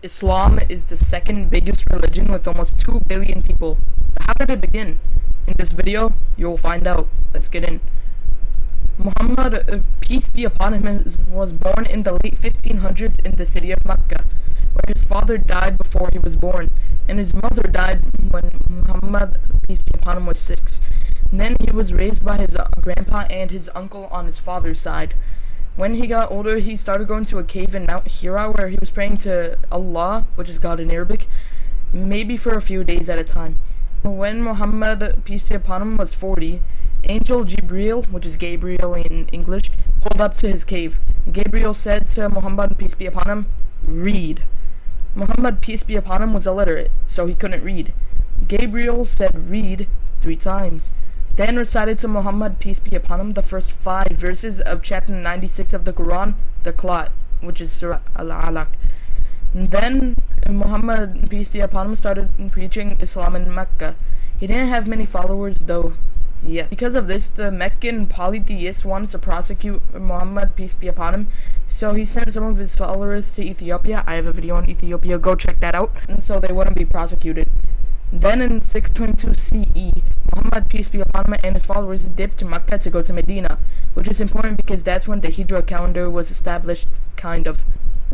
Islam is the second biggest religion with almost 2 billion people. How did it begin? In this video, you'll find out. Let's get in. Muhammad, peace be upon him, was born in the late 1500s in the city of Mecca, where his father died before he was born, and his mother died when Muhammad, peace be upon him, was 6. And then he was raised by his grandpa and his uncle on his father's side. When he got older, he started going to a cave in Mount Hira where he was praying to Allah, which is God in Arabic, maybe for a few days at a time. When Muhammad, peace be upon him, was 40, Angel Jibril, which is Gabriel in English, pulled up to his cave. Gabriel said to Muhammad, peace be upon him, read. Muhammad, peace be upon him, was illiterate, so he couldn't read. Gabriel said read 3 times. Then recited to Muhammad, peace be upon him, the first 5 verses of chapter 96 of the Quran, the Qlat, which is Surah Al-Alaq. Then Muhammad, peace be upon him, started preaching Islam in Mecca. He didn't have many followers though yet. Because of this, the Meccan polytheists wanted to prosecute Muhammad, peace be upon him, so he sent some of his followers to Ethiopia. I have a video on Ethiopia, go check that out, and so they wouldn't be prosecuted. Then in 622 CE, Muhammad, peace be upon him, and his followers dipped to Mecca to go to Medina, which is important because that's when the Hijra calendar was established, kind of,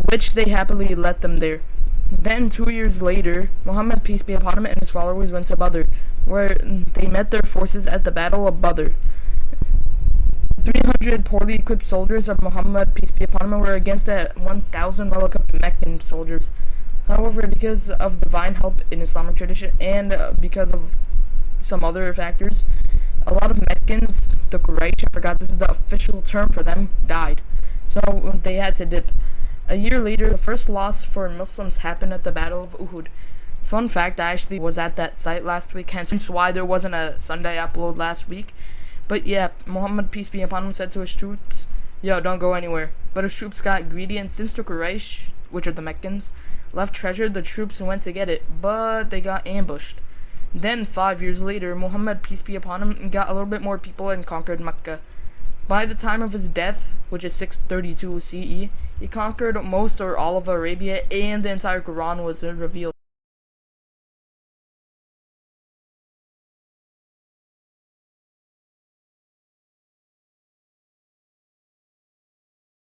which they happily let them there. Then 2 years later, Muhammad, peace be upon him, and his followers went to Badr, where they met their forces at the Battle of Badr. 300 poorly equipped soldiers of Muhammad, peace be upon him, were against 1,000 well-equipped Meccan soldiers. However, because of divine help in Islamic tradition and because of some other factors, a lot of Meccans, the Quraysh, I forgot this is the official term for them, died. So they had to dip. A year later, the first loss for Muslims happened at the Battle of Uhud. Fun fact, I actually was at that site last week, hence why there wasn't a Sunday upload last week. But yeah, Muhammad, peace be upon him, said to his troops, yo, don't go anywhere. But his troops got greedy, and since the Quraysh, which are the Meccans, left treasure, the troops went to get it, but they got ambushed. Then 5 years later, Muhammad, peace be upon him, got a little bit more people and conquered Mecca. By the time of his death, which is 632 CE, he conquered most or all of Arabia, and the entire Quran was revealed.